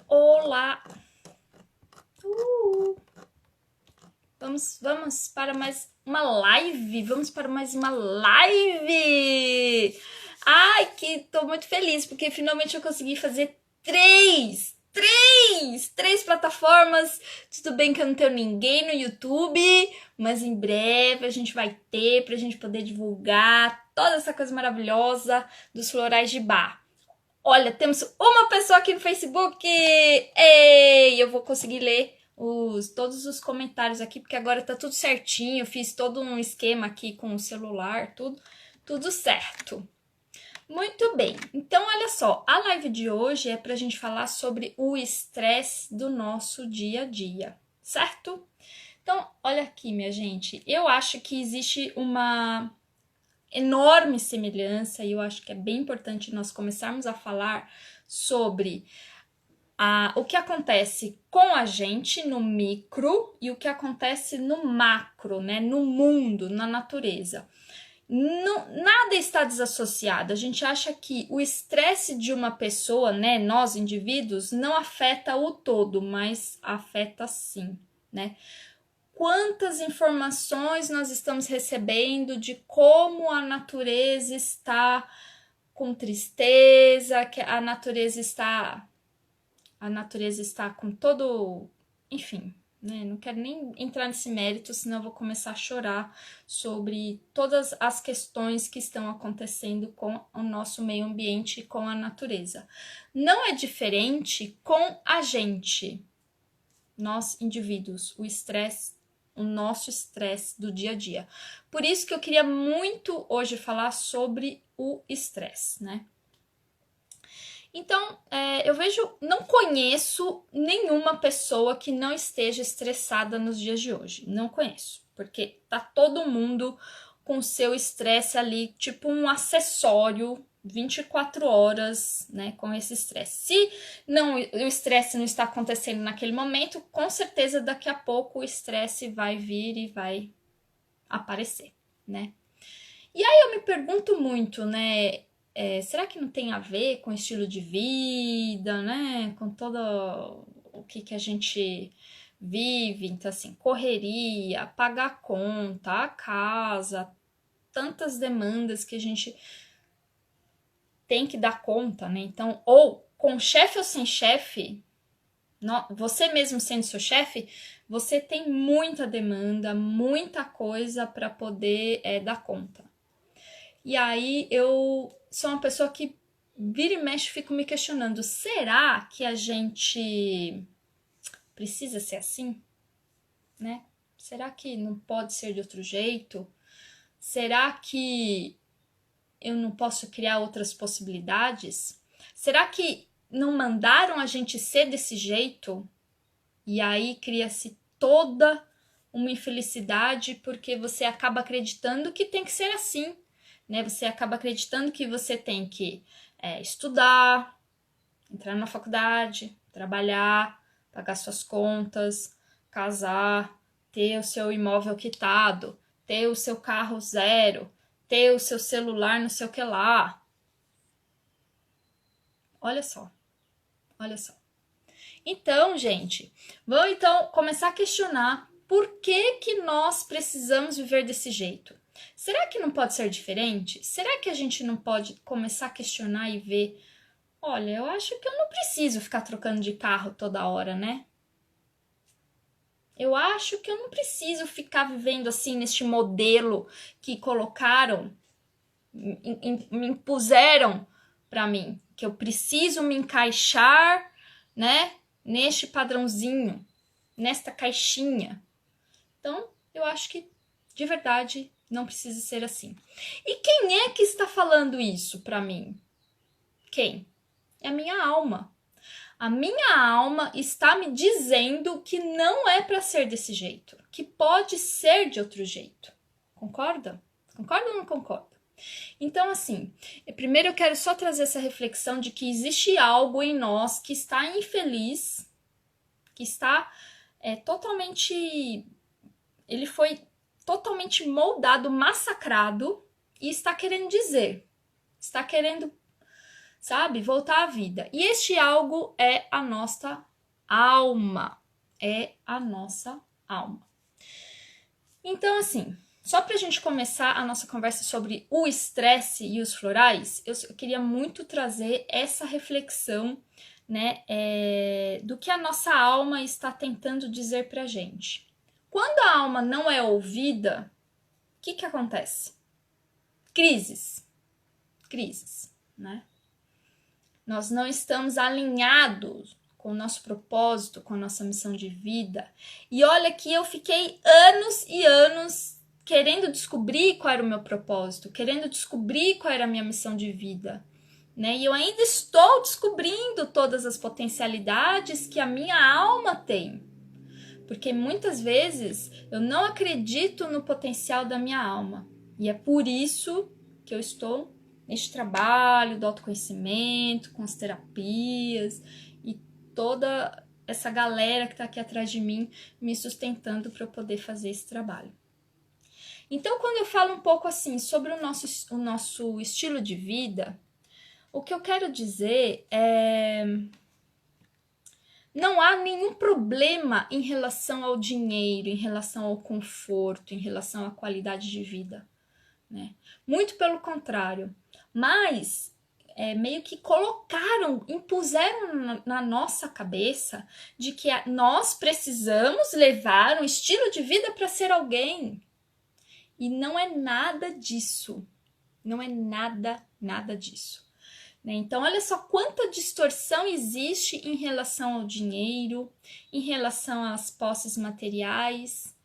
Olá! Vamos para mais uma live! Vamos para mais uma live! Ai, que tô muito feliz, porque finalmente eu consegui fazer três plataformas. Tudo bem que eu não tenho ninguém no YouTube, mas em breve a gente vai ter pra gente poder divulgar toda essa coisa maravilhosa dos florais de bar. Olha, temos uma pessoa aqui no Facebook. Ei, eu vou conseguir ler todos os comentários aqui, porque agora tá tudo certinho. Eu fiz todo um esquema aqui com o celular, tudo certo. Muito bem, então olha só, a live de hoje é pra gente falar sobre o estresse do nosso dia a dia, certo? Então, olha aqui, minha gente, eu acho que existe uma enorme semelhança e eu acho que é bem importante nós começarmos a falar sobre o que acontece com a gente no micro e o que acontece no macro, né, no mundo, na natureza. Nada está desassociado. A gente acha que o estresse de uma pessoa, né, nós indivíduos, não afeta o todo, mas afeta sim, né? Quantas informações nós estamos recebendo de como a natureza está com tristeza, que a natureza está com todo, enfim, né? Não quero nem entrar nesse mérito, senão eu vou começar a chorar sobre todas as questões que estão acontecendo com o nosso meio ambiente e com a natureza. Não é diferente com a gente, nós indivíduos, o nosso estresse do dia a dia. Por isso que eu queria muito hoje falar sobre o estresse, né? Então, não conheço nenhuma pessoa que não esteja estressada nos dias de hoje. Não conheço, porque tá todo mundo com seu estresse ali, tipo um acessório 24 horas, né, com esse estresse. Se não, o estresse não está acontecendo naquele momento, com certeza daqui a pouco o estresse vai vir e vai aparecer, né? E aí eu me pergunto muito, né, será que não tem a ver com estilo de vida, né, com todo o que a gente vive, então assim, correria, pagar conta, a casa, tantas demandas que a gente tem que dar conta, né? Então, ou com chefe ou sem chefe, você mesmo sendo seu chefe, você tem muita demanda, muita coisa para poder dar conta. E aí eu sou uma pessoa que vira e mexe, fico me questionando, será que a gente precisa ser assim, né? Será que não pode ser de outro jeito? Será que eu não posso criar outras possibilidades? Será que não mandaram a gente ser desse jeito? E aí cria-se toda uma infelicidade porque você acaba acreditando que tem que ser assim, né? Você acaba acreditando que você tem que estudar, entrar na faculdade, trabalhar, pagar suas contas, casar, ter o seu imóvel quitado, ter o seu carro zero, ter o seu celular não sei o que lá. Olha só, olha só. Então, gente, vamos então começar a questionar por que nós precisamos viver desse jeito. Será que não pode ser diferente? Será que a gente não pode começar a questionar e ver, olha, eu acho que eu não preciso ficar trocando de carro toda hora, né? Eu acho que eu não preciso ficar vivendo assim neste modelo que colocaram, me impuseram para mim, que eu preciso me encaixar, né, neste padrãozinho, nesta caixinha. Então, eu acho que de verdade não precisa ser assim. E quem é que está falando isso para mim? Quem? É a minha alma. A minha alma está me dizendo que não é para ser desse jeito, que pode ser de outro jeito. Concorda? Concorda ou não concorda? Então, assim, primeiro eu quero só trazer essa reflexão de que existe algo em nós que está infeliz, que está totalmente... Ele foi totalmente moldado, massacrado e está querendo dizer, está querendo sabe? Voltar à vida. E este algo é a nossa alma. É a nossa alma. Então, assim, só para a gente começar a nossa conversa sobre o estresse e os florais, eu queria muito trazer essa reflexão, né, do que a nossa alma está tentando dizer pra gente. Quando a alma não é ouvida, o que acontece? Crises, né? Nós não estamos alinhados com o nosso propósito, com a nossa missão de vida. E olha que eu fiquei anos e anos querendo descobrir qual era o meu propósito, querendo descobrir qual era a minha missão de vida, né? E eu ainda estou descobrindo todas as potencialidades que a minha alma tem. Porque muitas vezes eu não acredito no potencial da minha alma. E é por isso que eu estou neste trabalho do autoconhecimento, com as terapias e toda essa galera que está aqui atrás de mim me sustentando para eu poder fazer esse trabalho. Então, quando eu falo um pouco assim sobre o nosso estilo de vida, o que eu quero dizer é: não há nenhum problema em relação ao dinheiro, em relação ao conforto, em relação à qualidade de vida, né? Muito pelo contrário. Mas meio que impuseram na nossa cabeça de que nós precisamos levar um estilo de vida para ser alguém. E não é nada disso. Não é nada disso. Então, olha só quanta distorção existe em relação ao dinheiro, em relação às posses materiais.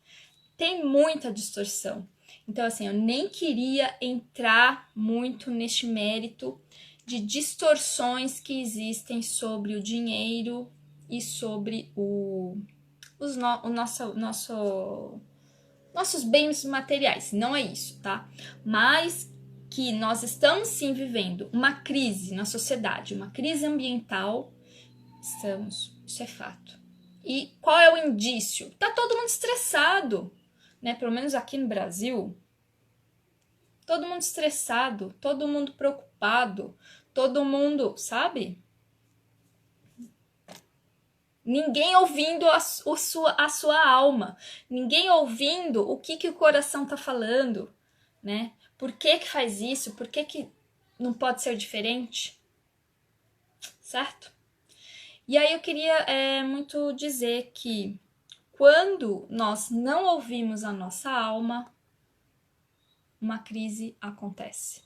Tem muita distorção. Então, assim, eu nem queria entrar muito neste mérito de distorções que existem sobre o dinheiro e sobre nossos bens materiais. Não é isso, tá? Mas que nós estamos sim vivendo uma crise na sociedade, uma crise ambiental, isso é fato. E qual é o indício? Tá todo mundo estressado, né? Pelo menos aqui no Brasil, todo mundo estressado, todo mundo preocupado, todo mundo, sabe? Ninguém ouvindo a sua alma, ninguém ouvindo o que o coração tá falando, né? Por que faz isso? Por que não pode ser diferente? Certo? E aí eu queria muito dizer que quando nós não ouvimos a nossa alma, uma crise acontece.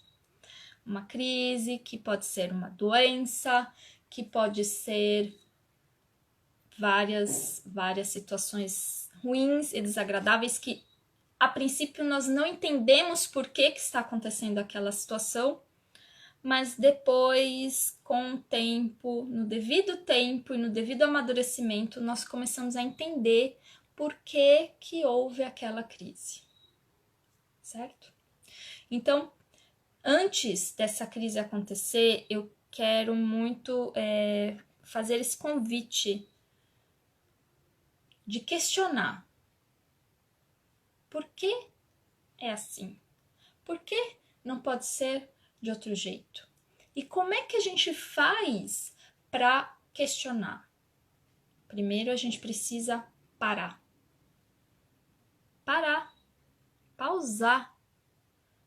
Uma crise que pode ser uma doença, que pode ser várias situações ruins e desagradáveis que a princípio nós não entendemos por que está acontecendo aquela situação, mas depois, com o tempo, no devido tempo e no devido amadurecimento, nós começamos a entender por que houve aquela crise, certo? Então, antes dessa crise acontecer, eu quero muito fazer esse convite de questionar. Por que é assim? Por que não pode ser de outro jeito? E como é que a gente faz para questionar? Primeiro a gente precisa parar. Pausar,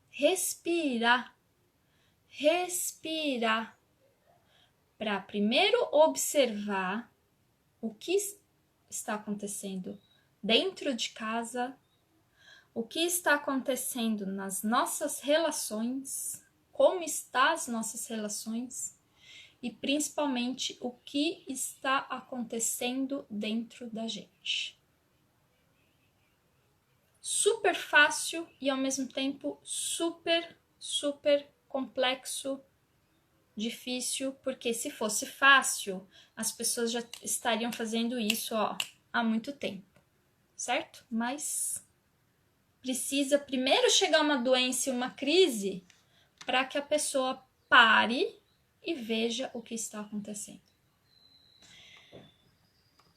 respirar, para primeiro observar o que está acontecendo dentro de casa, o que está acontecendo nas nossas relações, como estão as nossas relações e principalmente o que está acontecendo dentro da gente. Super fácil e ao mesmo tempo super complexo, difícil, porque se fosse fácil, as pessoas já estariam fazendo isso há muito tempo, certo? Mas precisa primeiro chegar uma doença e uma crise para que a pessoa pare e veja o que está acontecendo.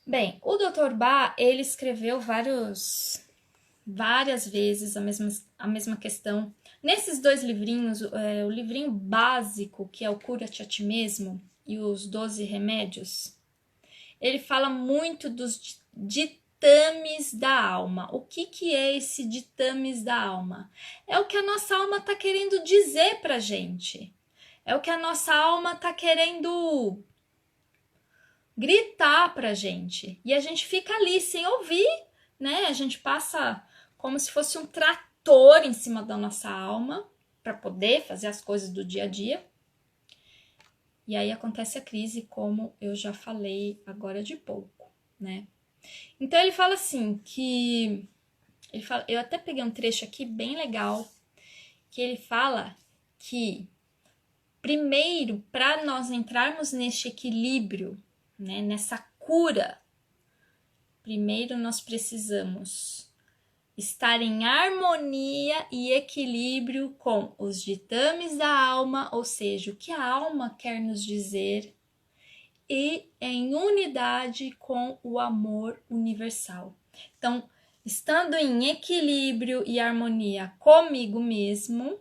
Bem, o Dr. Bach, ele escreveu várias vezes a mesma questão Nesses dois livrinhos, o livrinho básico, que é o Cura-te a Ti Mesmo, e os 12 Remédios, ele fala muito dos ditames da alma. O que é esse ditames da alma? É o que a nossa alma está querendo dizer pra gente. É o que a nossa alma está querendo gritar pra gente. E a gente fica ali sem ouvir, né? A gente passa como se fosse um trator em cima da nossa alma para poder fazer as coisas do dia a dia. E aí acontece a crise, como eu já falei agora de pouco, né? Então ele fala assim que eu até peguei um trecho aqui bem legal, que ele fala que primeiro, para nós entrarmos neste equilíbrio, né, nessa cura, primeiro nós precisamos estar em harmonia e equilíbrio com os ditames da alma, ou seja, o que a alma quer nos dizer, e em unidade com o amor universal. Então, estando em equilíbrio e harmonia comigo mesmo,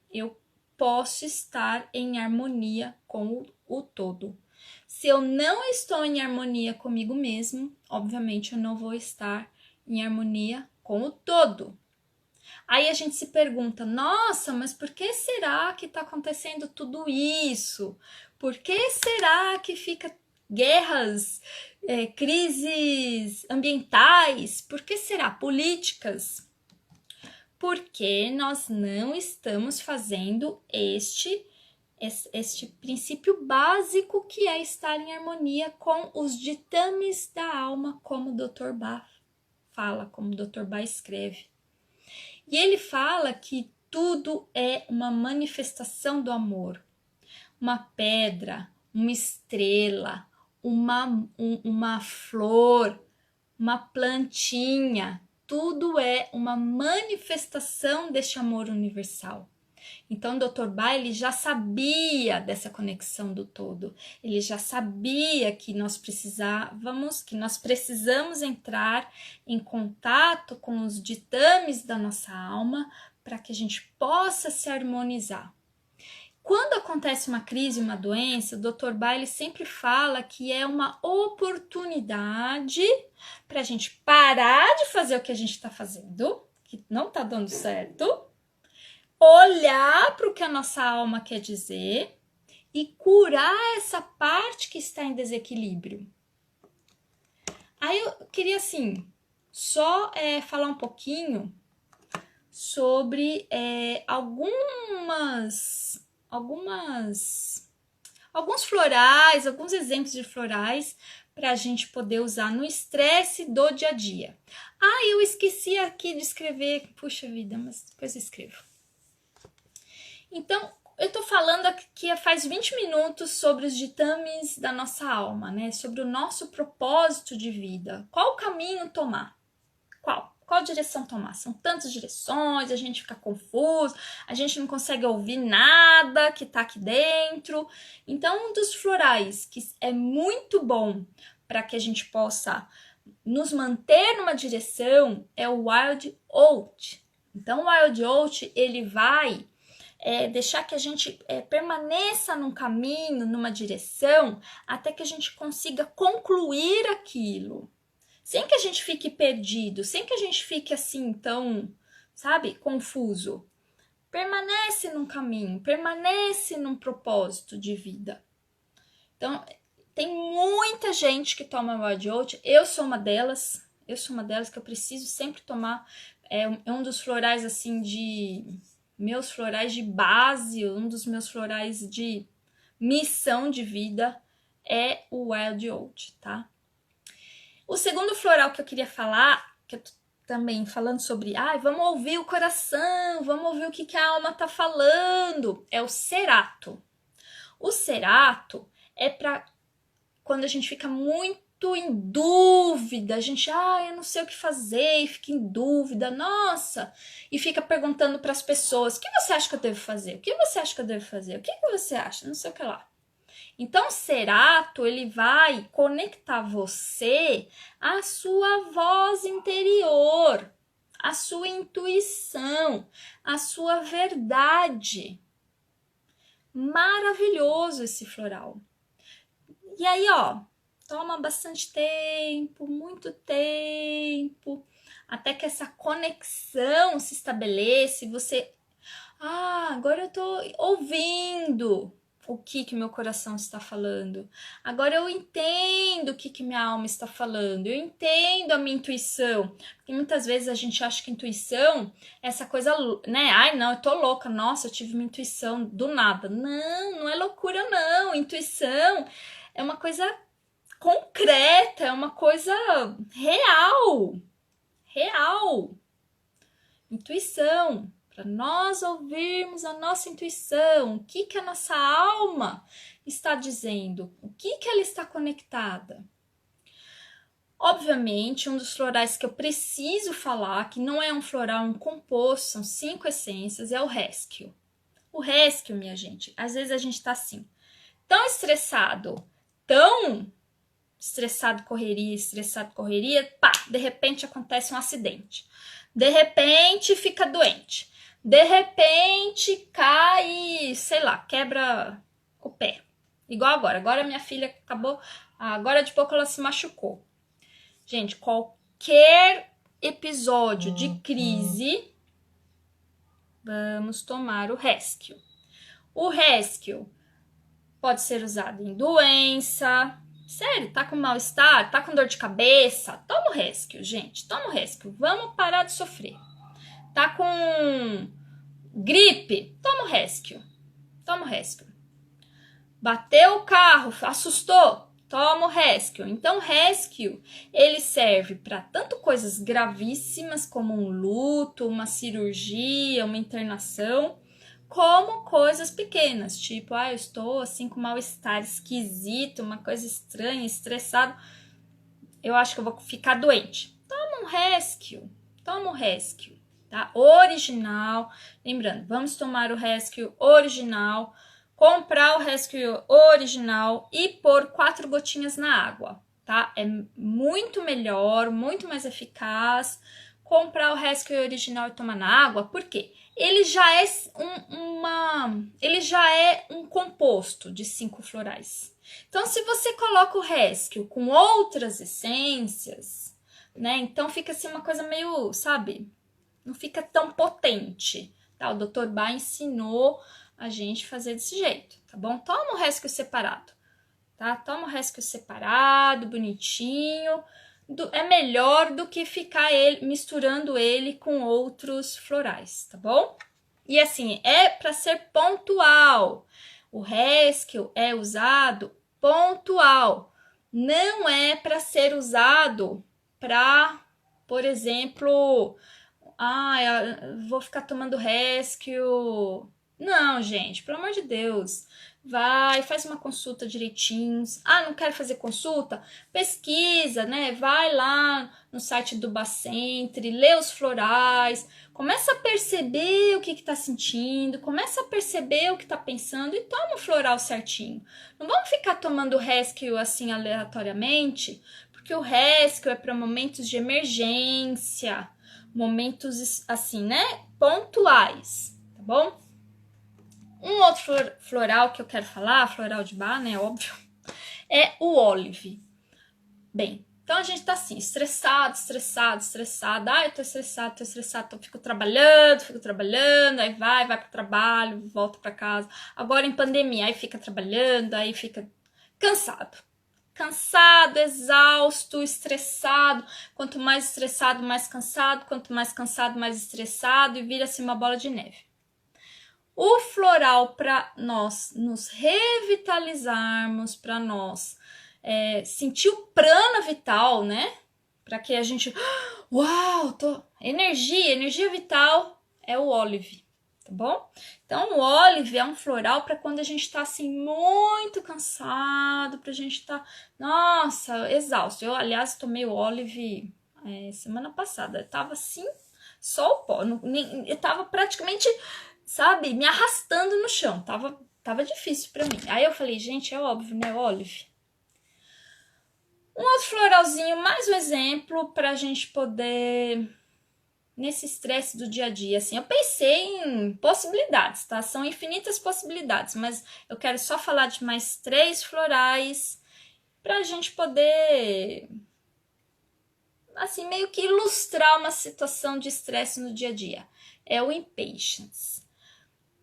eu posso estar em harmonia com o todo. Se eu não estou em harmonia comigo mesmo, obviamente eu não vou estar em harmonia com o todo. Aí a gente se pergunta, nossa, mas por que será que está acontecendo tudo isso? Por que será que fica guerras, crises ambientais? Por que será? Políticas? Porque nós não estamos fazendo este princípio básico, que é estar em harmonia com os ditames da alma, como o Dr. Bach fala, como o Dr. Bach escreve. E ele fala que tudo é uma manifestação do amor. Uma pedra, uma estrela, uma flor, uma plantinha, tudo é uma manifestação deste amor universal. Então, o Dr. Bach, ele já sabia dessa conexão do todo. Ele já sabia que nós precisamos entrar em contato com os ditames da nossa alma para que a gente possa se harmonizar. Quando acontece uma crise, uma doença, o Dr. Bach, ele sempre fala que é uma oportunidade para a gente parar de fazer o que a gente está fazendo, que não está dando certo, olhar para o que a nossa alma quer dizer e curar essa parte que está em desequilíbrio. Aí eu queria, assim, só falar um pouquinho sobre alguns florais, alguns exemplos de florais para a gente poder usar no estresse do dia a dia. Eu esqueci aqui de escrever, puxa vida, mas depois eu escrevo. Então, eu tô falando aqui faz 20 minutos sobre os ditames da nossa alma, né? Sobre o nosso propósito de vida. Qual caminho tomar? Qual direção tomar? São tantas direções, a gente fica confuso, a gente não consegue ouvir nada que tá aqui dentro. Então, um dos florais que é muito bom para que a gente possa nos manter numa direção é o Wild Oat. Então, o Wild Oat, ele vai deixar que a gente permaneça num caminho, numa direção, até que a gente consiga concluir aquilo. Sem que a gente fique perdido, sem que a gente fique assim tão, sabe, confuso. Permanece num caminho, permanece num propósito de vida. Então, tem muita gente que toma Wild Oat, eu sou uma delas que eu preciso sempre tomar. É um dos florais assim meus florais de base, um dos meus florais de missão de vida é o Wild Oat, tá? O segundo floral que eu queria falar, que eu tô também falando sobre, vamos ouvir o coração, vamos ouvir o que a alma tá falando, é o cerato. O cerato é para quando a gente fica muito em dúvida, a gente, eu não sei o que fazer, e fica em dúvida, nossa, e fica perguntando para as pessoas, o que você acha que eu devo fazer? O que você acha que eu devo fazer? O que você acha? Não sei o que lá. Então, o cerato, ele vai conectar você à sua voz interior, a sua intuição, a sua verdade. Maravilhoso esse floral. E aí, ó, toma bastante tempo, muito tempo, até que essa conexão se estabeleça e você... agora eu tô ouvindo o que meu coração está falando. Agora eu entendo o que minha alma está falando. Eu entendo a minha intuição. Porque muitas vezes a gente acha que intuição é essa coisa, né? Ai, não, eu tô louca. Nossa, eu tive uma intuição do nada. Não, não é loucura, não. Intuição é uma coisa concreta, é uma coisa real. Real. Intuição. Para nós ouvirmos a nossa intuição, o que a nossa alma está dizendo, o que ela está conectada. Obviamente, um dos florais que eu preciso falar, que não é um floral, um composto, são 5 essências, é o Rescue. O Rescue, minha gente, às vezes a gente tá assim, tão estressado, correria, pá, de repente acontece um acidente. De repente fica doente. De repente cai, sei lá, quebra o pé. Igual agora. Agora minha filha acabou, agora de pouco ela se machucou. Gente, qualquer episódio de crise, vamos tomar o Rescue. O Rescue pode ser usado em doença. Sério, tá com mal-estar, tá com dor de cabeça? Toma o Rescue, gente. Toma o Rescue. Vamos parar de sofrer. Tá com gripe? Toma o Rescue. Toma o Rescue. Bateu o carro, assustou? Toma o Rescue. Então, o Rescue, ele serve para tanto coisas gravíssimas como um luto, uma cirurgia, uma internação, como coisas pequenas, tipo, eu estou assim com mal-estar esquisito, uma coisa estranha, estressado, eu acho que eu vou ficar doente. Toma um Rescue, tá? Original, lembrando, vamos tomar o Rescue original, comprar o Rescue original e pôr 4 gotinhas na água, tá? É muito melhor, muito mais eficaz comprar o Rescue original e tomar na água, por quê? Ele já é um composto de 5 florais. Então, se você coloca o Rescue com outras essências, né? Então fica assim uma coisa meio, sabe? Não fica tão potente, tá? O Dr. Bach ensinou a gente fazer desse jeito, tá bom? Toma o Rescue separado, tá? Toma o Rescue separado, bonitinho. É melhor do que ficar misturando ele com outros florais, tá bom? E assim, é para ser pontual. O Rescue é usado pontual. Não é para ser usado para, por exemplo, eu vou ficar tomando Rescue. Não, gente, pelo amor de Deus. Vai, faz uma consulta direitinho. Não quero fazer consulta? Pesquisa, né? Vai lá no site do Bacentre, lê os florais, começa a perceber o que tá sentindo, começa a perceber o que tá pensando e toma o floral certinho. Não vamos ficar tomando Rescue assim aleatoriamente, porque o Rescue é para momentos de emergência, momentos assim, né? Pontuais, tá bom? Um outro floral que eu quero falar, floral de Bach, né, óbvio, é o Olive. Bem, então a gente tá assim, estressado. Eu tô estressado, então fico trabalhando, aí vai pro trabalho, volta pra casa. Agora em pandemia, aí fica trabalhando, aí fica cansado, exausto, estressado. Quanto mais estressado, mais cansado. Quanto mais cansado, mais estressado, e vira-se uma bola de neve. O floral para nós nos revitalizarmos, para nós sentir o prana vital, né? Para que a gente, energia vital é o Olive, tá bom? Então o Olive é um floral para quando a gente tá assim muito cansado, pra gente tá, nossa, exausto. Eu, aliás, tomei o Olive semana passada, eu tava assim, só o pó, eu tava praticamente, sabe, me arrastando no chão, tava difícil pra mim. Aí eu falei, gente, é óbvio, né, Olive? Um outro floralzinho, mais um exemplo pra gente poder nesse estresse do dia a dia, assim, eu pensei em possibilidades, tá? São infinitas possibilidades, mas eu quero só falar de mais 3 florais pra gente poder, assim, meio que ilustrar uma situação de estresse no dia a dia. É o impatience.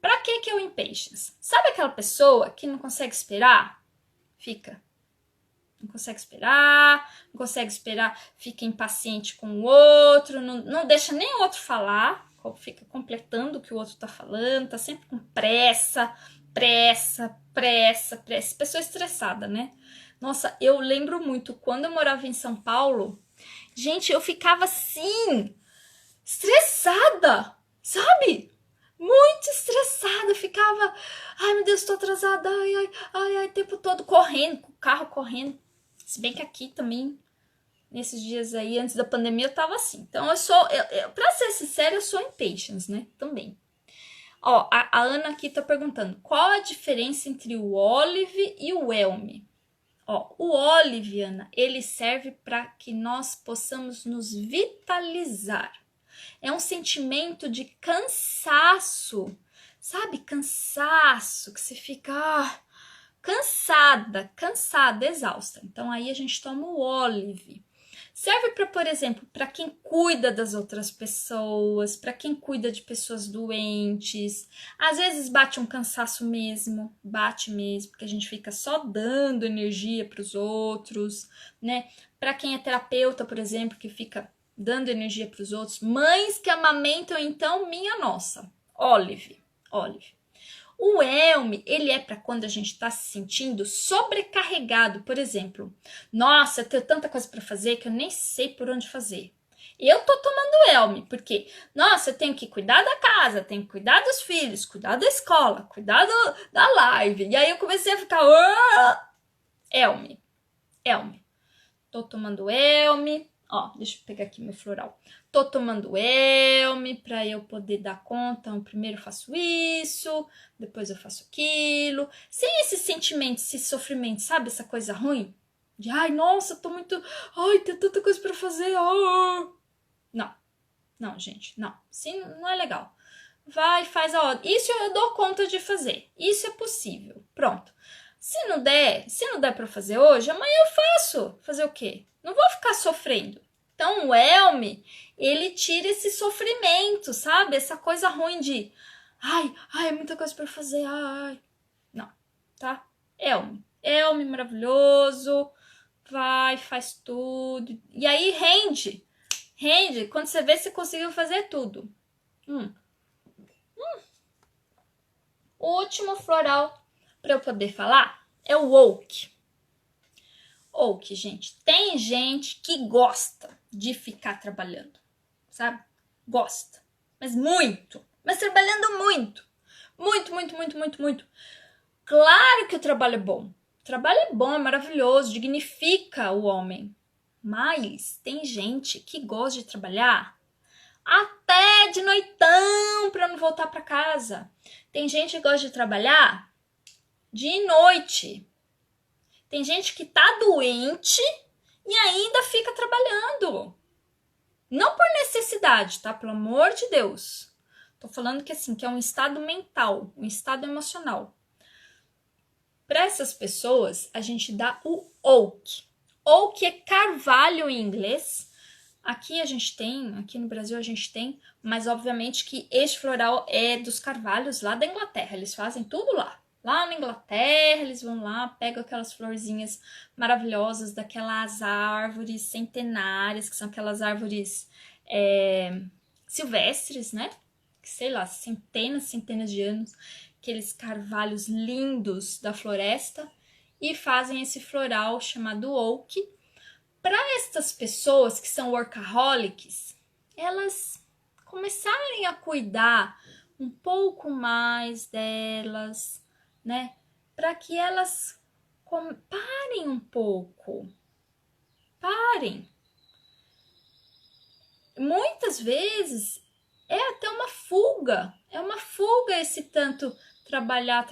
Pra que é o impatience? Sabe aquela pessoa que não consegue esperar? Não consegue esperar, fica impaciente com o outro, não deixa nem o outro falar, fica completando o que o outro tá falando, tá sempre com pressa. Pessoa estressada, né? Nossa, eu lembro muito, quando eu morava em São Paulo, gente, eu ficava assim, estressada, sabe? Muito estressada, ficava, ai meu Deus, tô atrasada, ai, o tempo todo correndo, com o carro correndo. Se bem que aqui também, nesses dias aí, antes da pandemia, eu tava assim. Então pra ser sincera, eu sou impatience, né? Também. Ó, a Ana aqui tá perguntando, qual a diferença entre o Olive e o Elme? Ó, o Olive, Ana, ele serve para que nós possamos nos vitalizar. É um sentimento de cansaço, sabe? Cansaço, que você fica cansada, exausta. Então aí a gente toma o Olive. Serve para, por exemplo, para quem cuida das outras pessoas, para quem cuida de pessoas doentes. Às vezes bate um cansaço mesmo, porque a gente fica só dando energia para os outros, né? Para quem é terapeuta, por exemplo, que fica dando energia para os outros. Mães que amamentam, então, minha nossa. Olive. O Elme, ele é para quando a gente está se sentindo sobrecarregado, por exemplo. Nossa, eu tenho tanta coisa para fazer que eu nem sei por onde fazer. Eu tô tomando Elme, porque, nossa, eu tenho que cuidar da casa, tenho que cuidar dos filhos, cuidar da escola, cuidar da live. E aí eu comecei a ficar, Elme. Tô tomando Elme. Ó, deixa eu pegar aqui meu floral. Tô tomando Elme para eu poder dar conta. Então, primeiro eu faço isso, depois eu faço aquilo. Sem esse sentimento, esse sofrimento, sabe? Essa coisa ruim. De, ai, nossa, tô muito... Ai, tem tanta coisa para fazer. Oh. Não, gente, não. Sim, não é legal. Vai, faz a hora. Isso eu dou conta de fazer. Isso é possível. Pronto. Se não der para fazer hoje, amanhã eu faço. Fazer o quê? Não vou ficar sofrendo. Então, o Elme, ele tira esse sofrimento, sabe? Essa coisa ruim de, ai, é muita coisa para fazer, ai. Não, tá? Elme maravilhoso. Vai, faz tudo. E aí rende. Quando você vê, você conseguiu fazer tudo. O último floral para eu poder falar é o Oak. Oak, gente. Tem gente que gosta de ficar trabalhando, sabe? Gosta. Mas muito. Mas trabalhando muito. Muito. Claro que o trabalho é bom. O trabalho é bom, é maravilhoso, dignifica o homem. Mas tem gente que gosta de trabalhar até de noitão para não voltar para casa. Tem gente que gosta de trabalhar de noite. Tem gente que tá doente e ainda fica trabalhando. Não por necessidade, tá? Pelo amor de Deus. Tô falando que assim, que é um estado mental, um estado emocional. Para essas pessoas, a gente dá o oak. Oak é carvalho em inglês. Aqui no Brasil a gente tem, mas obviamente que este floral é dos carvalhos lá da Inglaterra. Eles fazem tudo lá. Lá na Inglaterra, eles vão lá, pegam aquelas florzinhas maravilhosas daquelas árvores centenárias, que são aquelas árvores silvestres, né? Sei lá, centenas de anos, aqueles carvalhos lindos da floresta, e fazem esse floral chamado oak. Para estas pessoas que são workaholics, elas começarem a cuidar um pouco mais delas, né? Para que elas parem um pouco. Parem. Muitas vezes é até uma fuga. É uma fuga esse tanto trabalhar,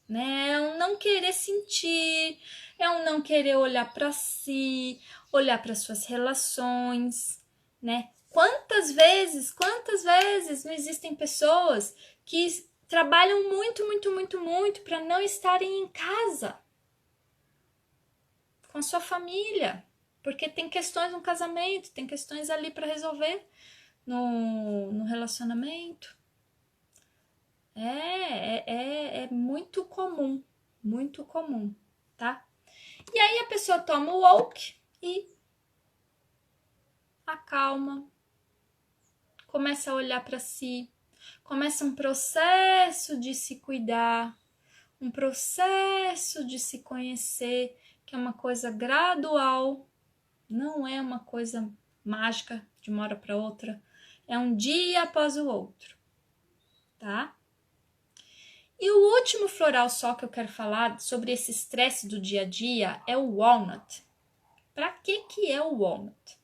né? É um não querer sentir, é um não querer olhar para si, olhar para suas relações, né? Quantas vezes não existem pessoas que trabalham muito para não estarem em casa com a sua família, porque tem questões no casamento, tem questões ali para resolver no relacionamento. É muito comum, tá? E aí a pessoa toma o woke e acalma, começa a olhar para si, começa um processo de se cuidar, um processo de se conhecer, que é uma coisa gradual, não é uma coisa mágica de uma hora para outra, é um dia após o outro, tá? E o último floral só que eu quero falar sobre esse estresse do dia a dia é o walnut. Para que é o walnut?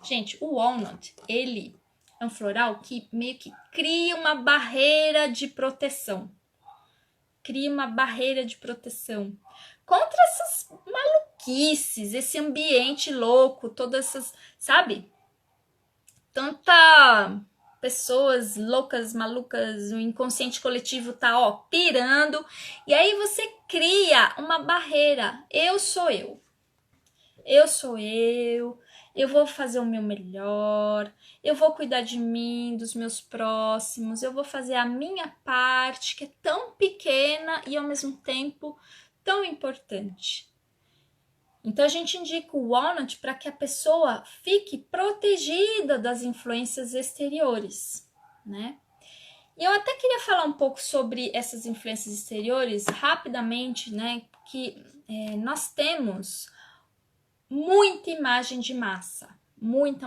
Gente, o walnut, ele é um floral que meio que cria uma barreira de proteção. Cria uma barreira de proteção contra essas maluquices, esse ambiente louco, todas essas, sabe? Tanta pessoas loucas, malucas, o inconsciente coletivo tá, ó, pirando. E aí você cria uma barreira. Eu sou eu. Eu vou fazer o meu melhor, eu vou cuidar de mim, dos meus próximos, eu vou fazer a minha parte, que é tão pequena e ao mesmo tempo tão importante. Então a gente indica o walnut para que a pessoa fique protegida das influências exteriores, né? E eu até queria falar um pouco sobre essas influências exteriores rapidamente, né? Que nós temos muita imagem de massa, muita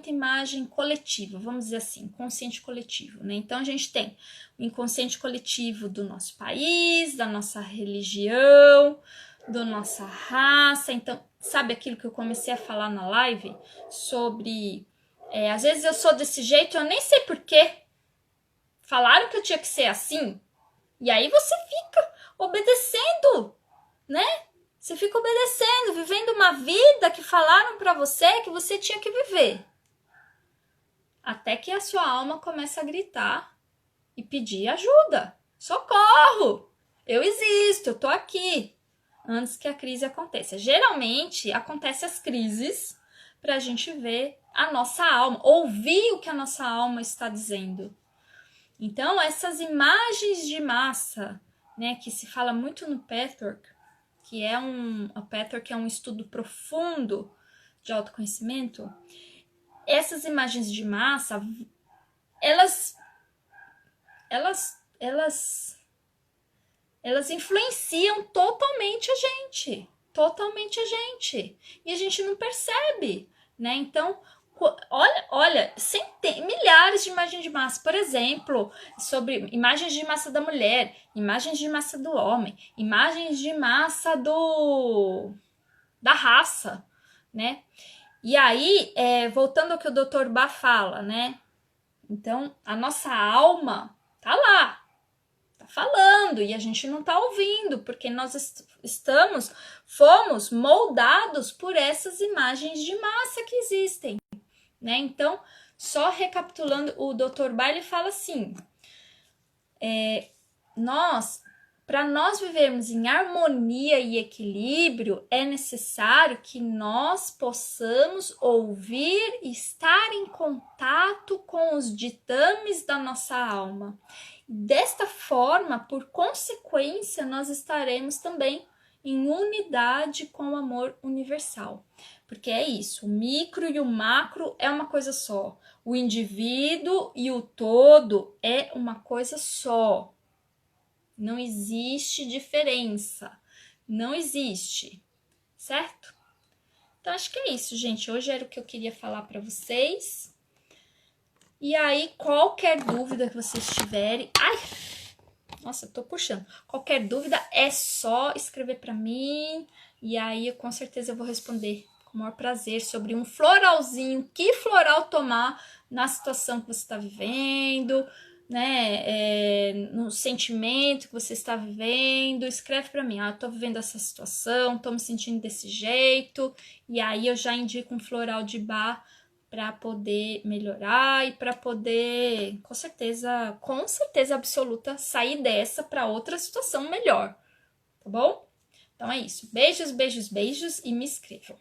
imagem coletiva, vamos dizer assim, inconsciente coletivo, né? Então a gente tem o inconsciente coletivo do nosso país, da nossa religião, da nossa raça. Então, sabe aquilo que eu comecei a falar na live sobre, às vezes eu sou desse jeito, eu nem sei porquê. Falaram que eu tinha que ser assim, e aí você fica obedecendo, né? Você fica obedecendo, vivendo uma vida que falaram pra você que você tinha que viver. Até que a sua alma começa a gritar e pedir ajuda. Socorro! Eu existo, eu tô aqui. Antes que a crise aconteça. Geralmente, acontecem as crises pra gente ver a nossa alma, ouvir o que a nossa alma está dizendo. Então, essas imagens de massa, né, que se fala muito no Pathwork, que é um estudo profundo de autoconhecimento, essas imagens de massa, elas influenciam totalmente a gente, e a gente não percebe, né? Então, olha, milhares de imagens de massa, por exemplo, sobre imagens de massa da mulher, imagens de massa do homem, imagens de massa da raça, né? E aí, voltando ao que o Dr. Bach fala, né? Então, a nossa alma tá lá, tá falando, e a gente não tá ouvindo, porque nós fomos moldados por essas imagens de massa que existem, né? Então, só recapitulando, o Dr. Bach fala assim, para nós vivermos em harmonia e equilíbrio, é necessário que nós possamos ouvir e estar em contato com os ditames da nossa alma. Desta forma, por consequência, nós estaremos também em unidade com o amor universal. Porque é isso, o micro e o macro é uma coisa só. O indivíduo e o todo é uma coisa só. Não existe diferença. Não existe. Certo? Então, acho que é isso, gente. Hoje era o que eu queria falar para vocês. E aí, qualquer dúvida que vocês tiverem... Ai! Nossa, eu tô puxando. Qualquer dúvida é só escrever para mim. E aí, com certeza, eu vou responder com o maior prazer sobre um floralzinho. Que floral tomar na situação que você está vivendo, né, no sentimento que você está vivendo. Escreve para mim, eu tô vivendo essa situação, tô me sentindo desse jeito, e aí eu já indico um floral de Bach para poder melhorar e para poder, com certeza absoluta, sair dessa para outra situação melhor, tá bom? Então é isso. Beijos, beijos, beijos e me inscrevam.